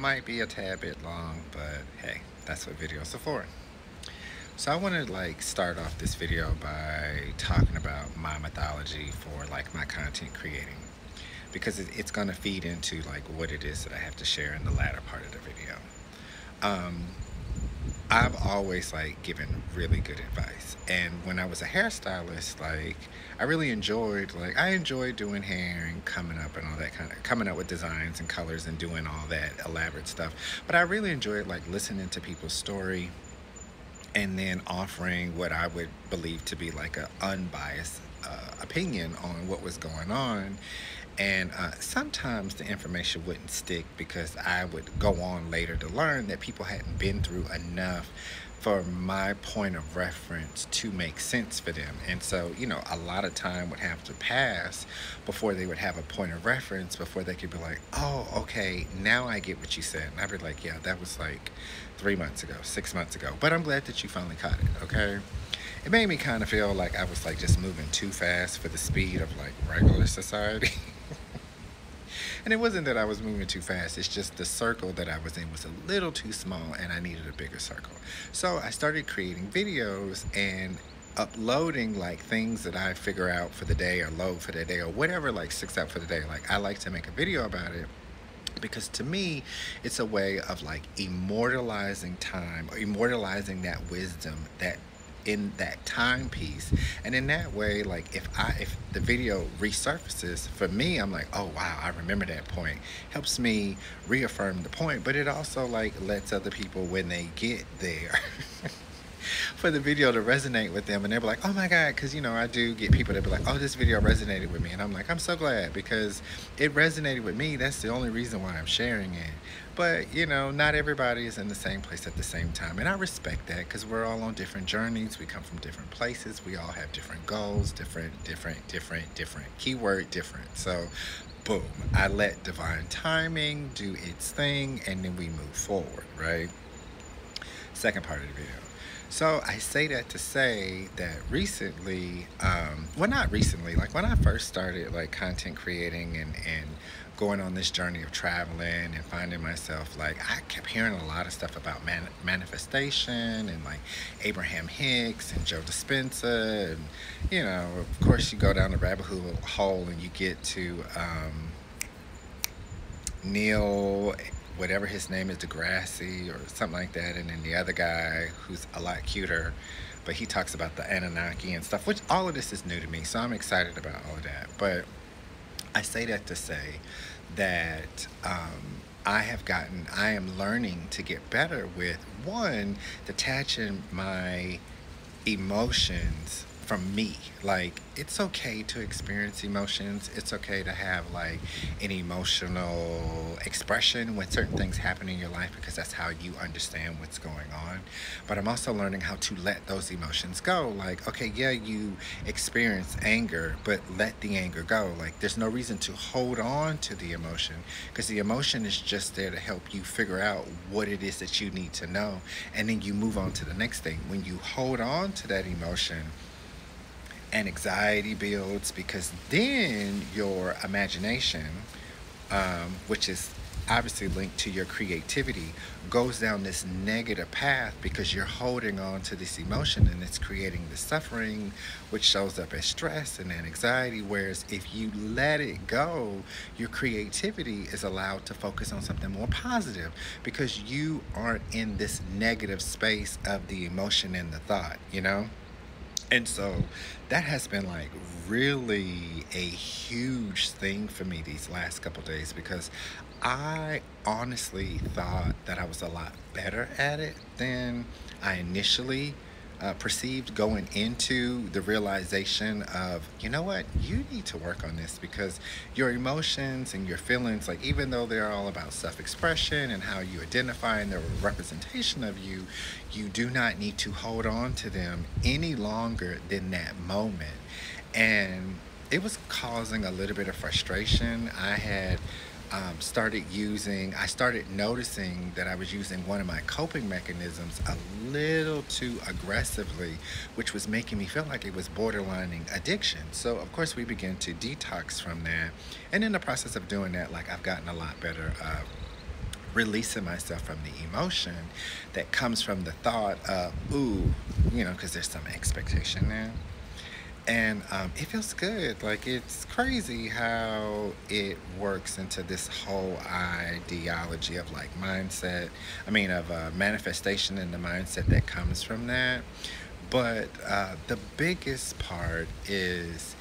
might be a tad bit long, but hey, that's what videos are for. So I want to start off this video by talking about my methodology for my content creating because it's going to feed into what it is that I have to share in the latter part of the video. Um, I've always given really good advice, and when I was a hairstylist, I really enjoyed I enjoyed doing hair and coming up and all that kind of coming up with designs and colors and doing all that elaborate stuff. But I really enjoyed listening to people's story and then offering what I would believe to be a unbiased opinion on what was going on. And sometimes the information wouldn't stick because I would go on later to learn that people hadn't been through enough for my point of reference to make sense for them. And so, a lot of time would have to pass before they would have a point of reference, before they could be like, oh, okay, now I get what you said. And I'd be like, yeah, that was 3 months ago, 6 months ago. But I'm glad that you finally caught it, okay? It made me kind of feel like I was just moving too fast for the speed of regular society. And it wasn't that I was moving too fast, it's just the circle that I was in was a little too small and I needed a bigger circle. So I started creating videos and uploading things that I figure out for the day or load for the day or whatever sticks out for the day. I like to make a video about it because to me it's a way of immortalizing time or immortalizing that wisdom that in that timepiece. And in that way, if the video resurfaces for me, I'm like, oh wow, I remember that point. Helps me reaffirm the point, but it also lets other people, when they get there, for the video to resonate with them, and they're like, oh my god, because I do get people that be like, oh, this video resonated with me, and I'm like, I'm so glad because it resonated with me. That's the only reason why I'm sharing it. But not everybody is in the same place at the same time, and I respect that because we're all on different journeys. We come from different places. We all have different goals, different keyword different. So boom, I let divine timing do its thing, and then we move forward, right? Second part of the video. So I say that to say that recently, well, not recently, when I first started content creating and going on this journey of traveling and finding myself, I kept hearing a lot of stuff about manifestation and Abraham Hicks and Joe Dispenza. And, of course you go down the rabbit hole and you get to Neil, whatever his name is, Degrassi or something like that, and then the other guy who's a lot cuter, but he talks about the Anunnaki and stuff, which all of this is new to me, so I'm excited about all of that. But I say that to say that I am learning to get better with, one, detaching my emotions from me. It's okay to experience emotions. It's okay to have an emotional expression when certain things happen in your life because that's how you understand what's going on. But I'm also learning how to let those emotions go. Okay, yeah, you experience anger, but let the anger go. There's no reason to hold on to the emotion because the emotion is just there to help you figure out what it is that you need to know, and then you move on to the next thing. When you hold on to that emotion, and anxiety builds, because then your imagination, which is obviously linked to your creativity, goes down this negative path because you're holding on to this emotion and it's creating the suffering, which shows up as stress and anxiety. Whereas if you let it go, your creativity is allowed to focus on something more positive because you aren't in this negative space of the emotion and the thought, And so that has been really a huge thing for me these last couple days because I honestly thought that I was a lot better at it than I initially perceived going into the realization of, you know what, you need to work on this because your emotions and your feelings, even though they're all about self-expression and how you identify and they're a representation of you, you do not need to hold on to them any longer than that moment. And it was causing a little bit of frustration. I started noticing that I was using one of my coping mechanisms a little too aggressively, which was making me feel like it was borderlining addiction. So of course we began to detox from that. And in the process of doing that, I've gotten a lot better releasing myself from the emotion that comes from the thought of, ooh, because there's some expectation there. And it feels good. Like, it's crazy how it works into this whole ideology of like mindset. I mean, of manifestation and the mindset that comes from that. But the biggest part is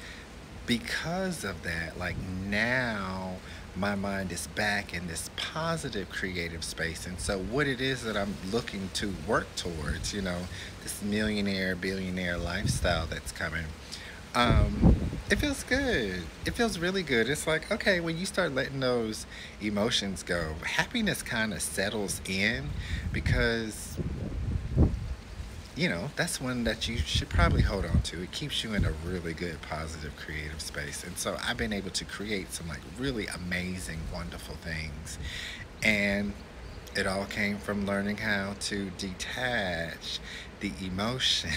because of that, like now my mind is back in this positive creative space. And so, what it is that I'm looking to work towards, this millionaire, billionaire lifestyle that's coming, it feels good. It feels really good. It's like, okay, when you start letting those emotions go, happiness kind of settles in because that's one that you should probably hold on to. It keeps you in a really good, positive, creative space. And so I've been able to create some like really amazing, wonderful things. And it all came from learning how to detach the emotion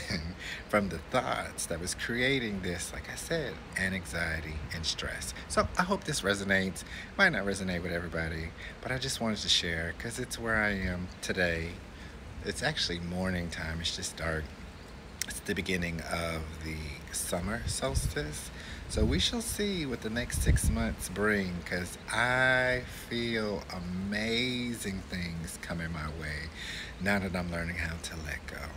from the thoughts that was creating this, like I said, anxiety and stress. So I hope this resonates. Might not resonate with everybody, but I just wanted to share because it's where I am today. It's actually morning time. It's just dark. It's the beginning of the summer solstice. So we shall see what the next 6 months bring because I feel amazing things coming my way now that I'm learning how to let go.